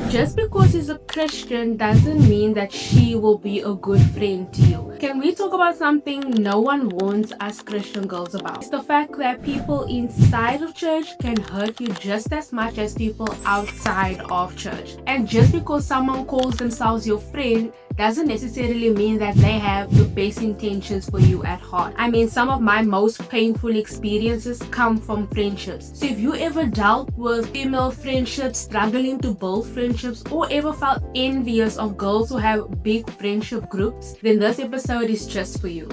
Just because he's a Christian doesn't mean that she will be a good friend to you. Can we talk about something no one warns us Christian girls about? It's the fact that people inside of church can hurt you just as much as people outside of church. And just because someone calls themselves your friend doesn't necessarily mean that they have the best intentions for you at heart. I mean, some of my most painful experiences come from friendships. So if you ever dealt with female friendships, struggling to build friendships, or ever felt envious of girls who have big friendship groups, then this episode is just for you.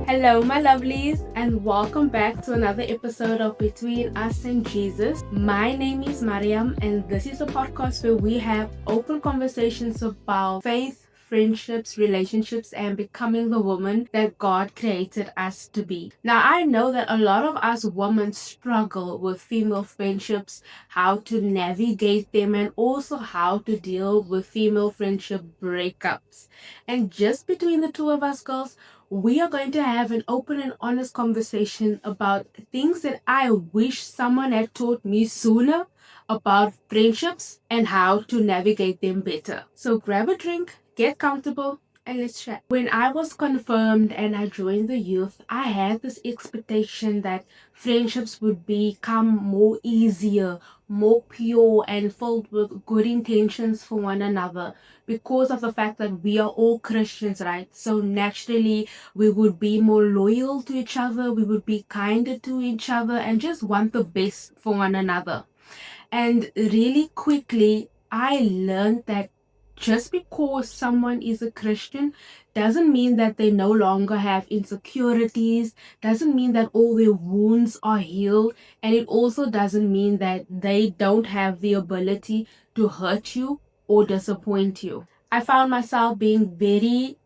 Hello my lovelies, and welcome back to another episode of Between Us and Jesus. My name is Mariam, and this is a podcast where we have open conversations about faith, friendships, relationships, and becoming the woman that God created us to be. Now, I know that a lot of us women struggle with female friendships, how to navigate them, and also how to deal with female friendship breakups. And just between the two of us girls, we are going to have an open and honest conversation about things that I wish someone had taught me sooner about friendships and how to navigate them better. So grab a drink, get comfortable, and let's chat. When I was confirmed and I joined the youth, I had this expectation that friendships would become more easier, more pure, and filled with good intentions for one another because of the fact that we are all Christians, right? So naturally, we would be more loyal to each other, we would be kinder to each other, and just want the best for one another. And really quickly, I learned that just because someone is a Christian doesn't mean that they no longer have insecurities, doesn't mean that all their wounds are healed, and it also doesn't mean that they don't have the ability to hurt you or disappoint you. I found myself being very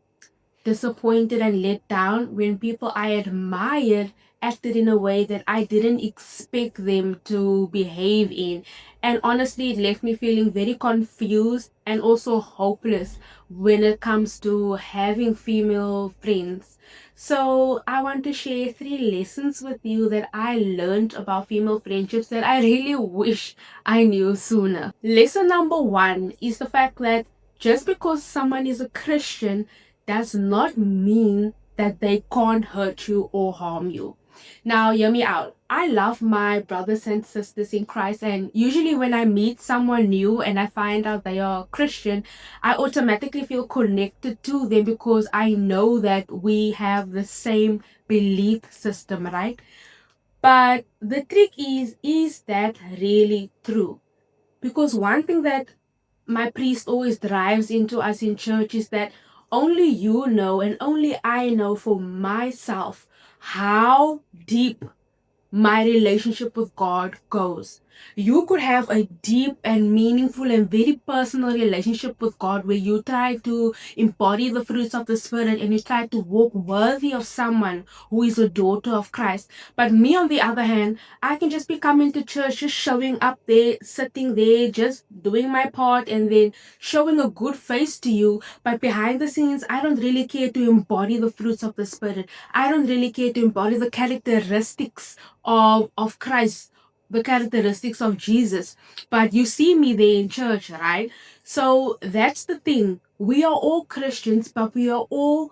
disappointed and let down when people I admired acted in a way that I didn't expect them to behave in. And honestly, it left me feeling very confused and also hopeless when it comes to having female friends. So I want to share 3 lessons with you that I learned about female friendships that I really wish I knew sooner. Lesson number 1 is the fact that just because someone is a Christian does not mean that they can't hurt you or harm you. Now, hear me out. I love my brothers and sisters in Christ, and usually when I meet someone new and I find out they are Christian, I automatically feel connected to them because I know that we have the same belief system, right? But the trick is that really true? Because one thing that my priest always drives into us in church is that only you know and only I know for myself how deep my relationship with God goes. You could have a deep and meaningful and very personal relationship with God where you try to embody the fruits of the Spirit and you try to walk worthy of someone who is a daughter of Christ. But me, on the other hand, I can just be coming to church, just showing up there, sitting there, just doing my part and then showing a good face to you. But behind the scenes, I don't really care to embody the fruits of the Spirit. I don't really care to embody the characteristics of Christ, the characteristics of Jesus. But you see me there in church, right? So that's the thing. We are all Christians, but we are all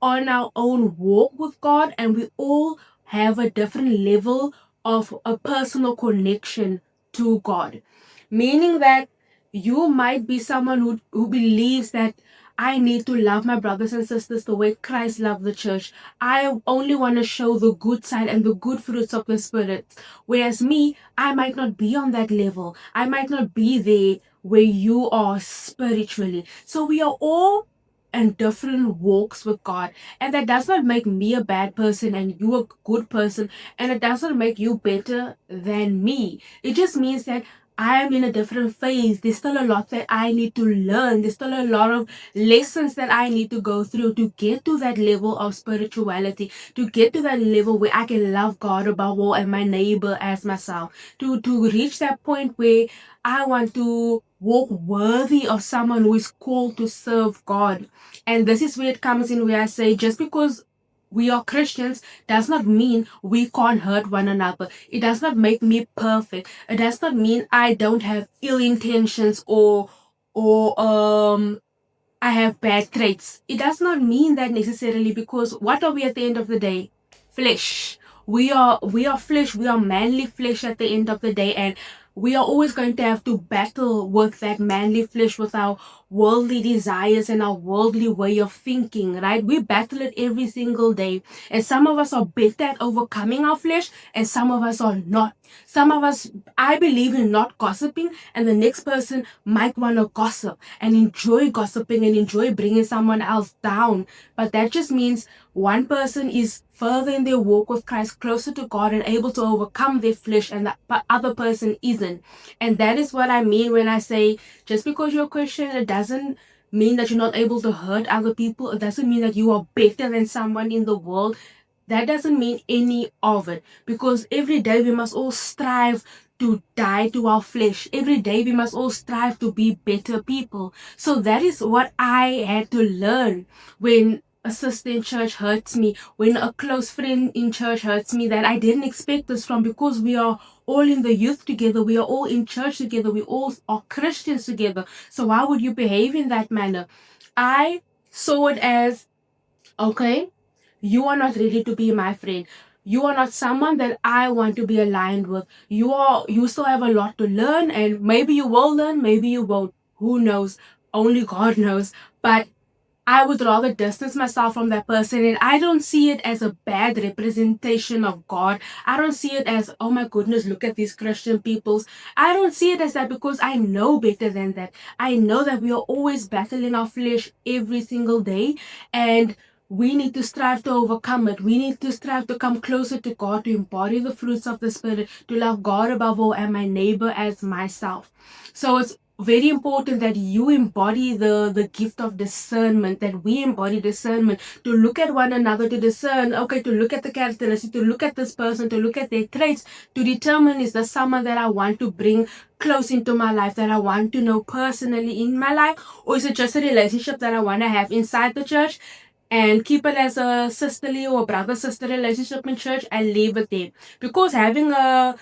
on our own walk with God, and we all have a different level of a personal connection to God. Meaning that you might be someone who believes that I need to love my brothers and sisters the way Christ loved the church. I only want to show the good side and the good fruits of the Spirit. Whereas me, I might not be on that level. I might not be there where you are spiritually. So we are all in different walks with God. And that does not make me a bad person and you a good person. And it doesn't make you better than me. It just means that I am in a different phase. There's still a lot that I need to learn. There's still a lot of lessons that I need to go through to get to that level of spirituality, to get to that level where I can love God above all and my neighbor as myself, to reach that point where I want to walk worthy of someone who is called to serve God. And this is where it comes in, where I say, just because we are Christians does not mean we can't hurt one another. It does not make me perfect. It does not mean I don't have ill intentions or I have bad traits. It does not mean that necessarily, because what are we at the end of the day? Flesh. We are flesh, we are manly flesh at the end of the day, and we are always going to have to battle with that manly flesh, with our worldly desires and our worldly way of thinking, right? We battle it every single day. And some of us are better at overcoming our flesh, and some of us are not. Some of us, I believe in not gossiping, and the next person might want to gossip and enjoy gossiping and enjoy bringing someone else down. But that just means one person is further in their walk with Christ, closer to God, and able to overcome their flesh, and the other person isn't. And that is what I mean when I say, just because you're a Christian, it doesn't mean that you're not able to hurt other people. It doesn't mean that you are better than someone in the world. That doesn't mean any of it, because every day we must all strive to die to our flesh. Every day we must all strive to be better people. So that is what I had to learn when a sister in church hurts me, when a close friend in church hurts me, that I didn't expect this from, because we are all in the youth together, we are all in church together, we all are Christians together. So why would you behave in that manner? I saw it as, okay, you are not ready to be my friend. You are not someone that I want to be aligned with. You still have a lot to learn, and maybe you will learn, maybe you won't. Who knows? Only God knows. But I would rather distance myself from that person, and I don't see it as a bad representation of God. I don't see it as, oh my goodness, look at these Christian peoples. I don't see it as that, because I know better than that. I know that we are always battling our flesh every single day, and we need to strive to overcome it. We need to strive to come closer to God, to embody the fruits of the Spirit, to love God above all and my neighbor as myself. So it's very important that you embody the gift of discernment, that we embody discernment, to look at one another, to discern, okay, to look at the characteristics, to look at this person, to look at their traits, to determine, is there someone that I want to bring close into my life, that I want to know personally in my life, or is it just a relationship that I want to have inside the church and keep it as a sisterly or brother sister relationship in church and leave it there? Because having a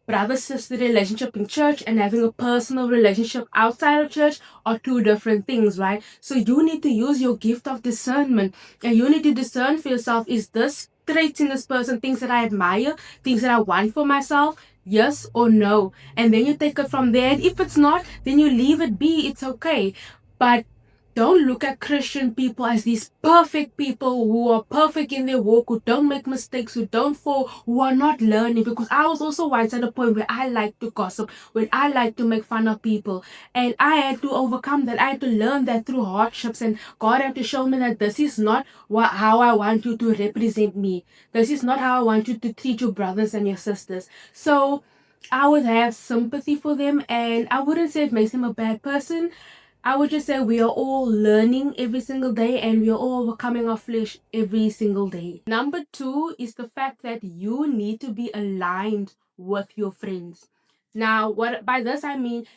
brother sister relationship in church and having a personal relationship outside of church are two different things, right? So you need to use your gift of discernment, and you need to discern for yourself, is this traits in this person things that I admire, things that I want for myself? Yes or no? And then you take it from there. And if it's not, then you leave it be. It's okay. But don't look at Christian people as these perfect people who are perfect in their walk, who don't make mistakes, who don't fall, who are not learning. Because I was also once at a point where I like to gossip, where I like to make fun of people. And I had to overcome that. I had to learn that through hardships. And God had to show me that this is not how I want you to represent me. This is not how I want you to treat your brothers and your sisters. So I would have sympathy for them, and I wouldn't say it makes them a bad person. I would just say we are all learning every single day, and we are all overcoming our flesh every single day. Number two is the fact that you need to be aligned with your friends. Now, what by this I mean,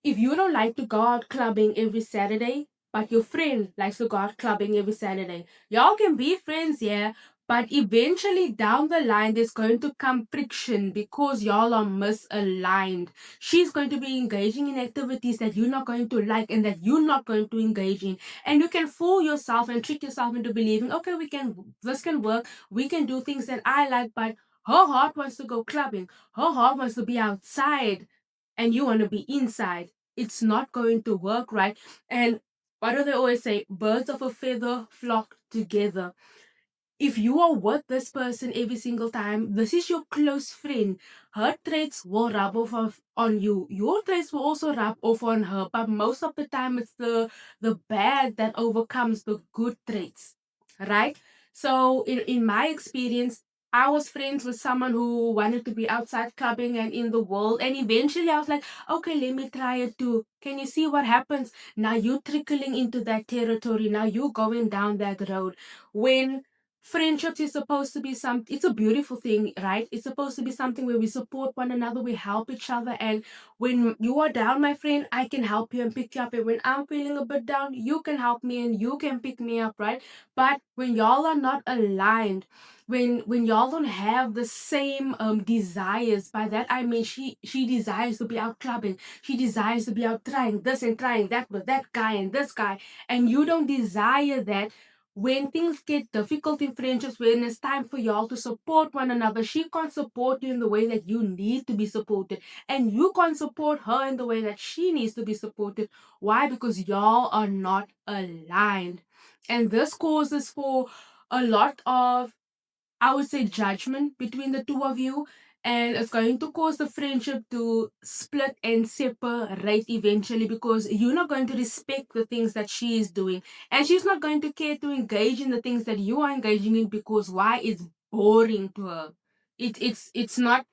if you don't like to go out clubbing every Saturday, but your friend likes to go out clubbing every Saturday, y'all can be friends, yeah, but eventually down the line, there's going to come friction because y'all are misaligned. She's going to be engaging in activities that you're not going to like and that you're not going to engage in. And you can fool yourself and trick yourself into believing, okay, this can work, we can do things that I like, but her heart wants to go clubbing, her heart wants to be outside, and you want to be inside. It's not going to work, right? And what do they always say? Birds of a feather flock together. If you are with this person every single time, this is your close friend. Her traits will rub off on you. Your traits will also rub off on her. But most of the time, it's the bad that overcomes the good traits, right? So in my experience, I was friends with someone who wanted to be outside clubbing and in the world. And eventually I was like, okay, let me try it too. Can you see what happens? Now you're trickling into that territory. Now you're going down that road. When Friendships is supposed to be something, it's a beautiful thing, right? It's supposed to be something where we support one another, we help each other. And when you are down, my friend, I can help you and pick you up. And when I'm feeling a bit down, you can help me and you can pick me up, right? But when y'all are not aligned, when y'all don't have the same desires, by that I mean she desires to be out clubbing, she desires to be out trying this and trying that with that guy and this guy, and you don't desire that. When things get difficult in friendships, when it's time for y'all to support one another, she can't support you in the way that you need to be supported, and you can't support her in the way that she needs to be supported. Why? Because y'all are not aligned, and this causes for a lot of, I would say, judgment between the two of you, and it's going to cause the friendship to split and separate eventually, because you're not going to respect the things that she is doing, and she's not going to care to engage in the things that you are engaging in, because why? It's boring to her. It's not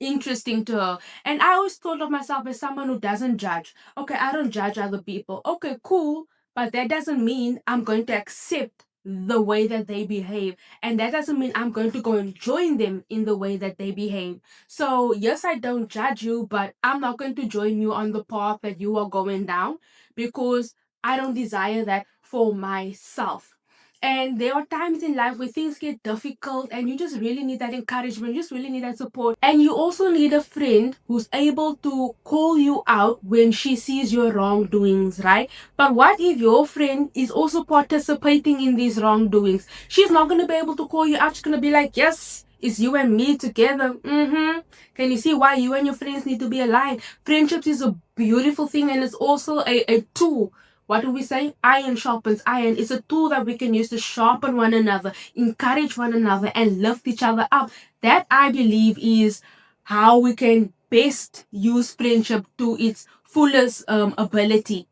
interesting to her. And I always thought of myself as someone who doesn't judge. Okay, I don't judge other people. Okay, cool. But that doesn't mean I'm going to accept the way that they behave, and that doesn't mean I'm going to go and join them in the way that they behave. So, yes, I don't judge you, but I'm not going to join you on the path that you are going down, because I don't desire that for myself. And there are times in life where things get difficult and you just really need that encouragement, you just really need that support. And you also need a friend who's able to call you out when she sees your wrongdoings, right? But what if your friend is also participating in these wrongdoings? She's not going to be able to call you out. She's going to be like, yes, it's you and me together. Can you see why you and your friends need to be aligned? Friendships is a beautiful thing, and it's also a tool. What do we say? Iron sharpens iron. It's a tool that we can use to sharpen one another, encourage one another, and lift each other up. That, I believe, is how we can best use friendship to its fullest ability.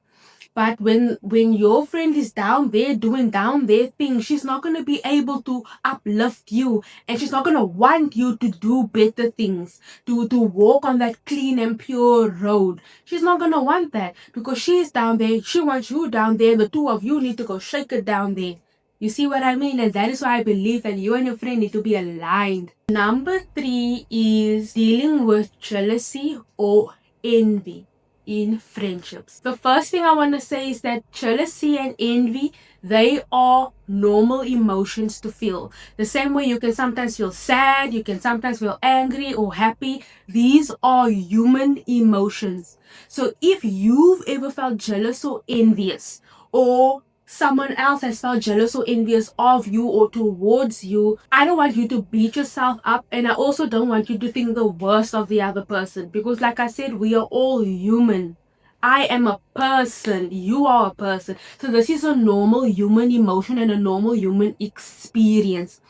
But when your friend is down there doing down their thing, she's not gonna be able to uplift you, and she's not gonna want you to do better things, to walk on that clean and pure road. She's not gonna want that, because she's down there, she wants you down there, and the two of you need to go shake it down there. You see what I mean? And that is why I believe that you and your friend need to be aligned. Number 3 is dealing with jealousy or envy in friendships. The first thing I want to say is that jealousy and envy, they are normal emotions to feel. The same way you can sometimes feel sad, you can sometimes feel angry or happy. These are human emotions. So if you've ever felt jealous or envious, or someone else has felt jealous or envious of you or towards you, I don't want you to beat yourself up, and I also don't want you to think the worst of the other person, because like I said, we are all human. I am a person, you are a person. So this is a normal human emotion and a normal human experience.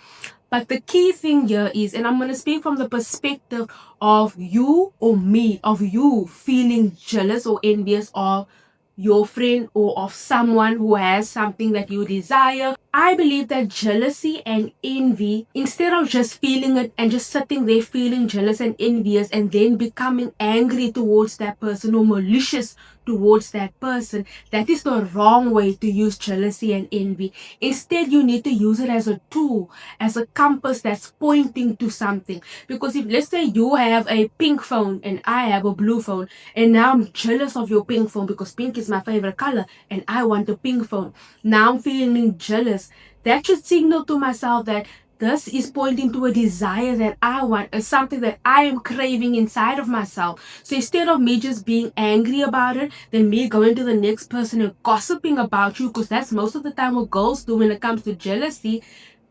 But the key thing here is, and I'm going to speak from the perspective of you or me, of you feeling jealous or envious of your friend or of someone who has something that you desire. I believe that jealousy and envy, instead of just feeling it and just sitting there feeling jealous and envious and then becoming angry towards that person or malicious towards that person, that is the wrong way to use jealousy and envy. Instead, you need to use it as a tool, as a compass that's pointing to something. Because if, let's say, you have a pink phone and I have a blue phone, and now I'm jealous of your pink phone because pink is my favorite color and I want a pink phone. Now I'm feeling jealous. That should signal to myself that this is pointing to a desire that I want, something that I am craving inside of myself. So instead of me just being angry about it, then me going to the next person and gossiping about you, because that's most of the time what girls do when it comes to jealousy,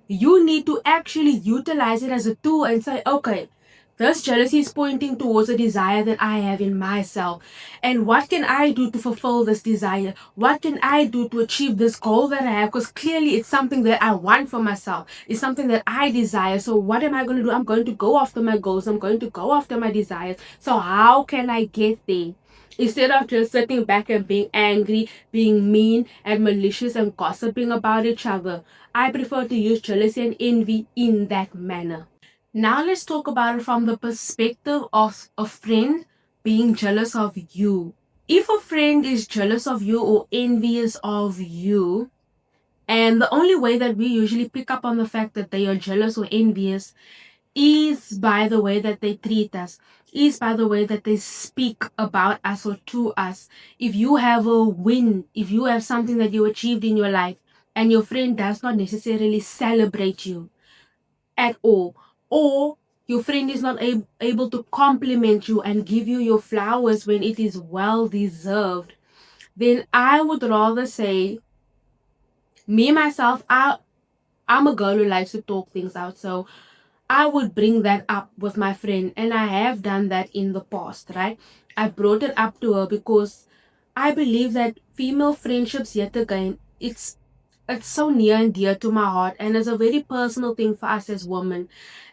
you need to actually utilize it as a tool and say, okay, this jealousy is pointing towards a desire that I have in myself. And what can I do to fulfill this desire? What can I do to achieve this goal that I have? Because clearly it's something that I want for myself. It's something that I desire. So what am I going to do? I'm going to go after my goals. I'm going to go after my desires. So how can I get there? Instead of just sitting back and being angry, being mean and malicious and gossiping about each other, I prefer to use jealousy and envy in that manner. Now let's talk about it from the perspective of a friend being jealous of you. If a friend is jealous of you or envious of you, And the only way that we usually pick up on the fact that they are jealous or envious is by the way that they treat us, is by the way that they speak about us or to us. If you have a win, if you have something that you achieved in your life, and your friend does not necessarily celebrate you at all, or your friend is not able to compliment you and give you your flowers when it is well deserved, then I would rather say, me myself, I'm a girl who likes to talk things out. So I would bring that up with my friend, and I have done that in the past, right? I brought it up to her because I believe that female friendships, yet again, it's so near and dear to my heart, and it's a very personal thing for us as women.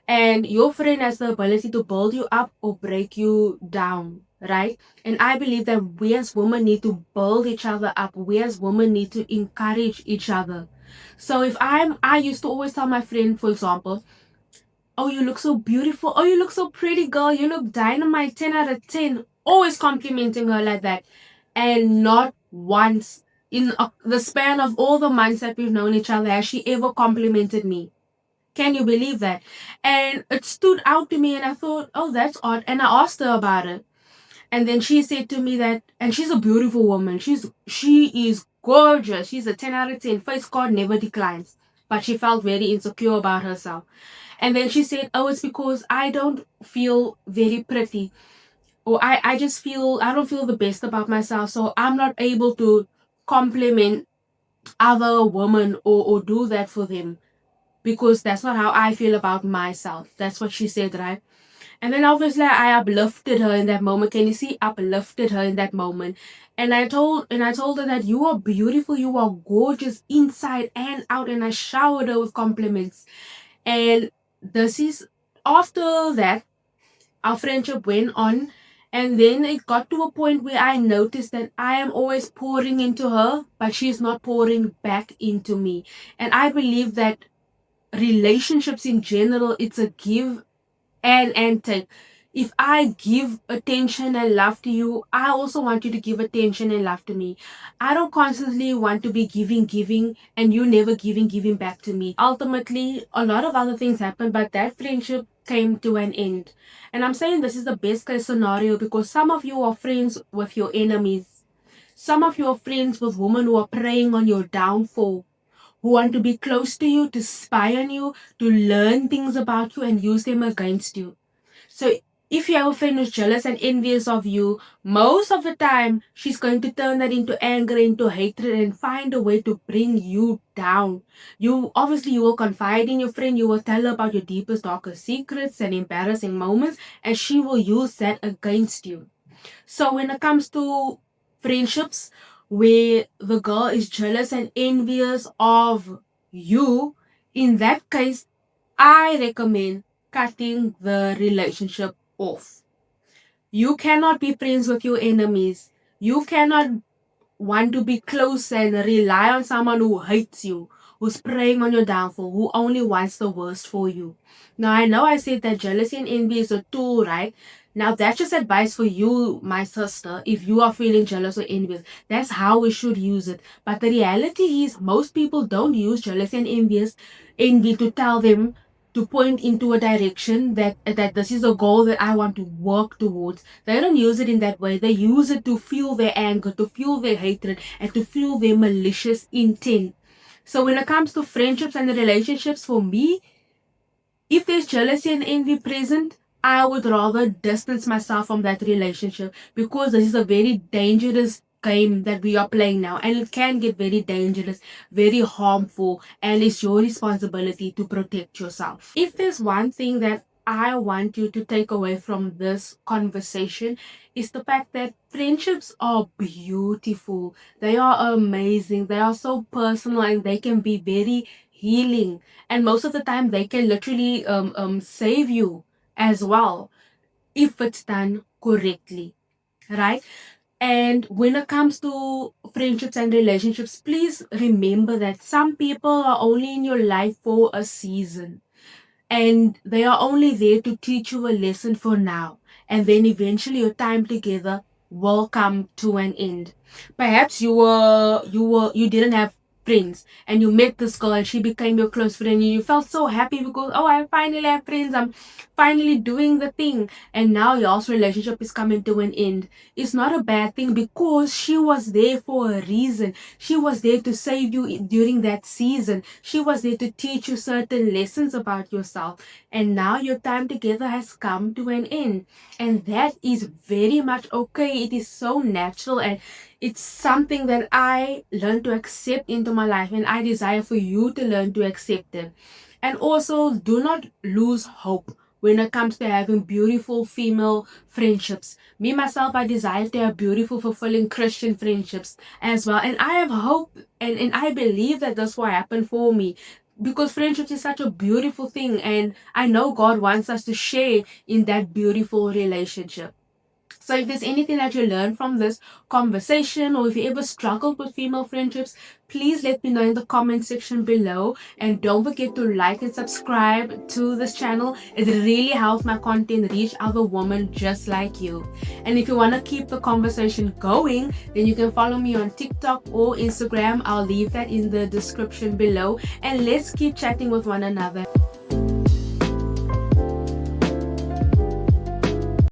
And your friend has the ability to build you up or break you down, right? And I believe that we as women need to build each other up. We as women need to encourage each other. So if I used to always tell my friend, for example, oh, you look so beautiful. Oh, you look so pretty, girl. You look dynamite, 10 out of 10. Always complimenting her like that. And not once in the span of all the months that we've known each other has she ever complimented me. Can you believe that? And it stood out to me, and I thought, oh, that's odd. And I asked her about it. And then she said to me that, and she's a beautiful woman. She is gorgeous. She's a 10 out of 10. Face card never declines. But she felt very insecure about herself. And then she said, oh, it's because I don't feel very pretty. Or I just feel, I don't feel the best about myself. So I'm not able to compliment other women or do that for them, because that's not how I feel about myself. That's what she said, right? And then obviously I uplifted her in that moment. Can you see? Uplifted her in that moment. And I told her that you are beautiful, you are gorgeous inside and out. And I showered her with compliments. And this is after that, our friendship went on. And then it got to a point where I noticed that I am always pouring into her, but she's not pouring back into me. And I believe that relationships in general, it's a give and take. If I give attention and love to you, I also want you to give attention and love to me. I don't constantly want to be giving and you never giving back to me. Ultimately, a lot of other things happen, but that friendship came to an end. And I'm saying this is the best case scenario because some of you are friends with your enemies. Some of you are friends with women who are preying on your downfall, who want to be close to you, to spy on you, to learn things about you and use them against you. So if you have a friend who's jealous and envious of you, most of the time she's going to turn that into anger, into hatred, and find a way to bring you down. You will confide in your friend, you will tell her about your deepest, darkest secrets and embarrassing moments, and she will use that against you. So when it comes to friendships where the girl is jealous and envious of you, in that case, I recommend cutting the relationship off. You cannot be friends with your enemies. You cannot want to be close and rely on someone who hates you, who's preying on your downfall, who only wants the worst for you. Now, I know I said that jealousy and envy is a tool, right? Now, that's just advice for you, my sister, if you are feeling jealous or envious. That's how we should use it. But the reality is, most people don't use jealousy and envy to tell them to point into a direction that this is a goal that I want to work towards. They don't use it in that way. They use it to fuel their anger, to fuel their hatred, and to fuel their malicious intent. So when it comes to friendships and relationships, for me, if there's jealousy and envy present, I would rather distance myself from that relationship, because this is a very dangerous game that we are playing now, and it can get very dangerous, very harmful, and it's your responsibility to protect yourself. If there's one thing that I want you to take away from this conversation, is the fact that friendships are beautiful. They are amazing. They are so personal, and they can be very healing, and most of the time they can literally save you as well if it's done correctly, right? And when it comes to friendships and relationships, please remember that some people are only in your life for a season, and they are only there to teach you a lesson for now, and then eventually your time together will come to an end. Perhaps you didn't have friends, and you met this girl and she became your close friend, and you felt so happy because, oh, I finally have friends, I'm finally doing the thing, and now y'all's relationship is coming to an end. It's not a bad thing because she was there for a reason. She was there to save you during that season. She was there to teach you certain lessons about yourself, and now your time together has come to an end, and that is very much okay. It is so natural, and it's something that I learned to accept into my life, and I desire for you to learn to accept it. And also, do not lose hope when it comes to having beautiful female friendships. Me, myself, I desire to have beautiful, fulfilling Christian friendships as well. And I have hope, and I believe that this will happen for me, because friendship is such a beautiful thing. And I know God wants us to share in that beautiful relationship. So if there's anything that you learned from this conversation, or if you ever struggled with female friendships, please let me know in the comment section below. And don't forget to like and subscribe to this channel. It really helps my content reach other women just like you. And if you want to keep the conversation going, then you can follow me on TikTok or Instagram. I'll leave that in the description below. And let's keep chatting with one another.